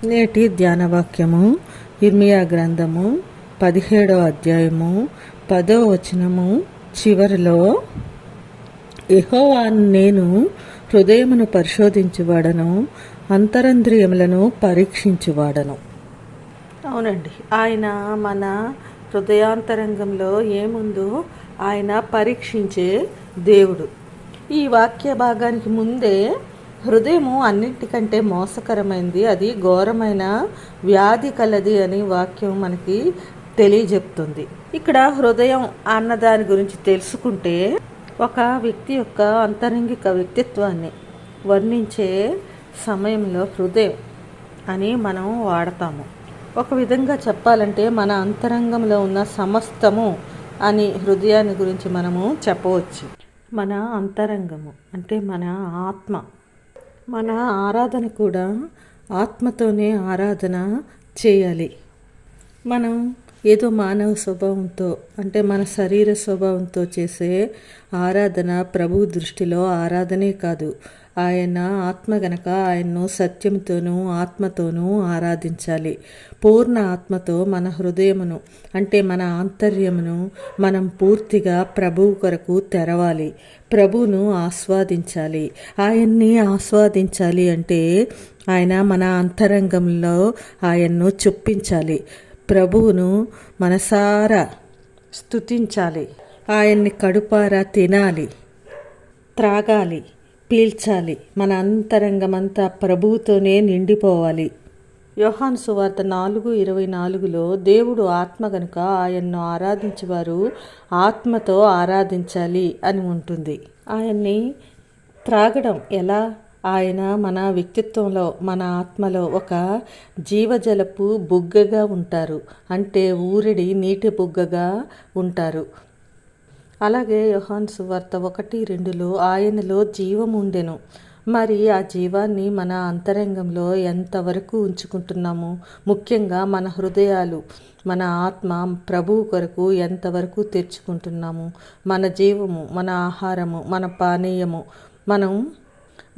నేటి ధ్యాన వాక్యము ఇర్మియా గ్రంథము 17వ అధ్యాయము 10వ వచనము చివరిలో, యెహోవాను నేను హృదయమును పరిశోధించువాడను, అంతరంద్రియములను పరీక్షించువాడను. అవునండి, ఆయన మన హృదయాంతరంగంలో ఏముందో ఆయన పరీక్షించే దేవుడు. ఈ వాక్య భాగానికి ముందే హృదయము అన్నింటికంటే మోసకరమైంది, అది ఘోరమైన వ్యాధి కలది అని వాక్యం మనకి తెలియజెప్తుంది. ఇక్కడ హృదయం అన్న దాని గురించి తెలుసుకుంటే, ఒక వ్యక్తి యొక్క అంతరంగిక వ్యక్తిత్వాన్ని వర్ణించే సమయంలో హృదయం అని మనం వాడతాము. ఒక విధంగా చెప్పాలంటే మన అంతరంగంలో ఉన్న సమస్తము అని హృదయాన్ని గురించి మనము చెప్పవచ్చు. మన అంతరంగము అంటే మన ఆత్మ. మన ఆరాధన కూడా ఆత్మతోనే ఆరాధన చేయాలి. మనం ఏదో మానవ స్వభావంతో అంటే మన శరీర స్వభావంతో చేసే ఆరాధన ప్రభు దృష్టిలో ఆరాధనే కాదు. ఆయన ఆత్మ గనక ఆయన్ను సత్యంతోనూ ఆత్మతోనూ ఆరాధించాలి. పూర్ణ ఆత్మతో మన హృదయమును అంటే మన ఆంతర్యమును మనం పూర్తిగా ప్రభువు కొరకు తెరవాలి. ప్రభువును ఆస్వాదించాలి. ఆయన్ని ఆస్వాదించాలి అంటే ఆయన మన అంతరంగంలో ఆయన్ను చొప్పించాలి. ప్రభువును మనసారా స్తుతించాలి. ఆయన్ని కడుపారా తినాలి, త్రాగాలి, పీల్చాలి. మన అంతరంగమంతా ప్రభువుతోనే నిండిపోవాలి. యోహాను సువార్త 4:24లో దేవుడు ఆత్మ గనుక ఆయన్ను ఆరాధించేవారు ఆత్మతో ఆరాధించాలి అని ఉంటుంది. ఆయన్ని త్రాగడం ఎలా? ఆయన మన వ్యక్తిత్వంలో మన ఆత్మలో ఒక జీవజలపు బుగ్గగా ఉంటారు, అంటే ఊరిడి నీటి బుగ్గగా ఉంటారు. అలాగే యోహాను సువార్త 1:2లో ఆయనలో జీవం ఉండెను. మరి ఆ జీవాన్ని మన అంతరంగంలో ఎంతవరకు ఉంచుకుంటున్నాము? ముఖ్యంగా మన హృదయాలు, మన ఆత్మ ప్రభువు కొరకు ఎంతవరకు తెరుచుకుంటున్నాము? మన జీవము, మన ఆహారము, మన పానీయము,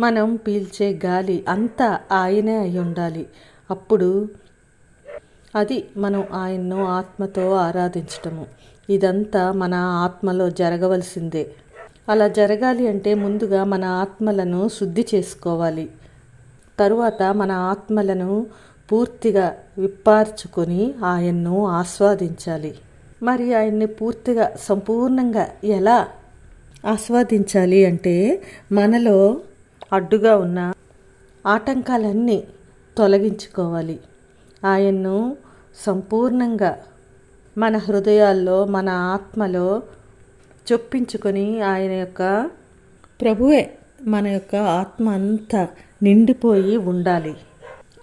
మనం పీల్చే గాలి అంతా ఆయనే అయి ఉండాలి. అప్పుడు అది మనం ఆయన్ను ఆత్మతో ఆరాధించటము. ఇదంతా మన ఆత్మలో జరగవలసిందే. అలా జరగాలి అంటే ముందుగా మన ఆత్మలను శుద్ధి చేసుకోవాలి. తరువాత మన ఆత్మలను పూర్తిగా విప్పార్చుకొని ఆయన్ను ఆస్వాదించాలి. మరి ఆయన్ని పూర్తిగా సంపూర్ణంగా ఎలా ఆస్వాదించాలి అంటే మనలో అడ్డుగా ఉన్న ఆటంకాలన్నీ తొలగించుకోవాలి. ఆయన్ను సంపూర్ణంగా మన హృదయాల్లో మన ఆత్మలో చొప్పించుకొని ఆయన యొక్క ప్రభువే మన యొక్క ఆత్మ అంతా నిండిపోయి ఉండాలి.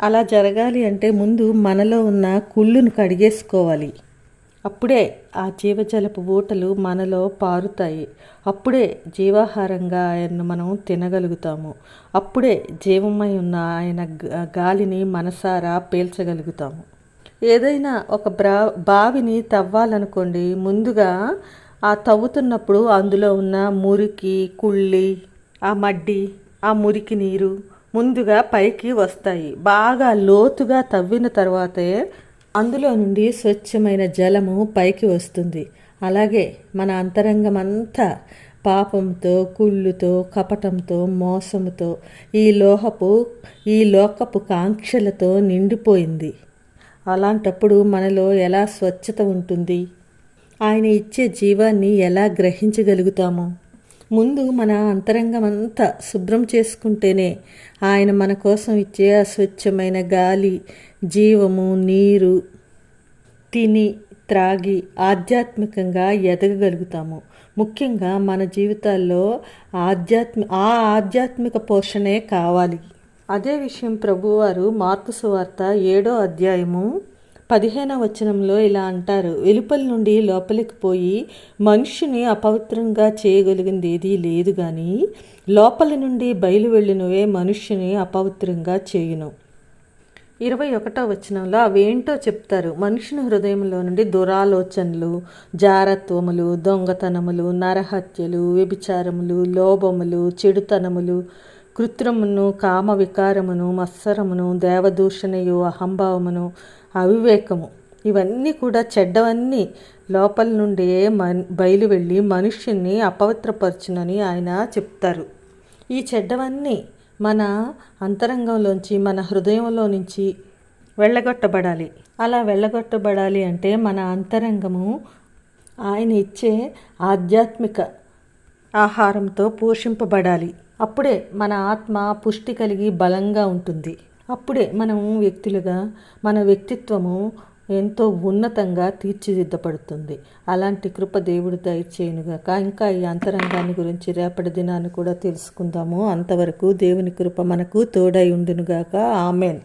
అలా జరగాలి అంటే ముందు మనలో ఉన్న కుళ్ళును కడిగేసుకోవాలి. అప్పుడే ఆ జీవజలపు ఊటలు మనలో పారుతాయి. అప్పుడే జీవాహారంగా ఆయన్ను మనం తినగలుగుతాము. అప్పుడే జీవమై ఉన్న ఆయన గాలిని మనసారా పీల్చగలుగుతాము. ఏదైనా ఒక బావిని తవ్వాలనుకోండి, ముందుగా ఆ తవ్వుతున్నప్పుడు అందులో ఉన్న మురికి, కుళ్ళి, ఆ మడ్డి, ఆ మురికి నీరు ముందుగా పైకి వస్తాయి. బాగా లోతుగా తవ్విన తర్వాతే అందులో నుండి స్వచ్ఛమైన జలము పైకి వస్తుంది. అలాగే మన అంతరంగం అంతా పాపంతో, కుళ్ళుతో, కపటంతో, మోసముతో, ఈ లోకపు కాంక్షలతో నిండిపోయింది. అలాంటప్పుడు మనలో ఎలా స్వచ్ఛత ఉంటుంది? ఆయన ఇచ్చే జీవాన్ని ఎలా గ్రహించగలుగుతాము? ముందు మన అంతరంగం అంతా శుభ్రం చేసుకుంటేనే ఆయన మన కోసం ఇచ్చే అస్వచ్ఛమైన గాలి, జీవము, నీరు తిని త్రాగి ఆధ్యాత్మికంగా ఎదగగలుగుతాము. ముఖ్యంగా మన జీవితాల్లో ఆధ్యాత్మిక పోషణే కావాలి. అదే విషయం ప్రభువారు మార్కు సువార్త 7వ అధ్యాయము 15వ వచనంలో ఇలా అంటారు: వెలుపలి నుండి లోపలికి పోయి మనుష్యుని అపవిత్రంగా చేయగలిగింది ఏదీ లేదు, కానీ లోపలి నుండి బయలు వెళ్ళినవే మనుష్యుని అపవిత్రంగా చేయును. 21వ వచనంలో అవేంటో చెప్తారు. మనుషుని హృదయంలో నుండి దురాలోచనలు, జారత్వములు, దొంగతనములు, నరహత్యలు, వ్యభిచారములు, లోభములు, చెడుతనములు, కృత్రిమమును, కామ వికారమును, మత్సరమును, దేవదూషణయు, అహంభావమును, అవివేకము, ఇవన్నీ కూడా చెడ్డవన్నీ లోపల నుండే బయలు వెళ్ళి మనుష్యుని అపవిత్రపరచునని ఆయన చెప్తారు. ఈ చెడ్డవన్నీ మన అంతరంగంలోంచి, మన హృదయంలో నుంచి వెళ్ళగొట్టబడాలి. అలా వెళ్ళగొట్టబడాలి అంటే మన అంతరంగము ఆయన ఇచ్చే ఆధ్యాత్మిక ఆహారంతో పోషింపబడాలి. అప్పుడే మన ఆత్మ పుష్టి కలిగి బలంగా ఉంటుంది. అప్పుడే మనము వ్యక్తులుగా మన వ్యక్తిత్వము ఎంతో ఉన్నతంగా తీర్చిదిద్దపడుతుంది. అలాంటి కృప దేవుడు దయచేయునుగాక. ఇంకా ఈ అంతరంగాన్ని గురించి రేపటి దినాన్ని కూడా తెలుసుకుందాము. అంతవరకు దేవుని కృప మనకు తోడై ఉండునుగాక. ఆమెన్.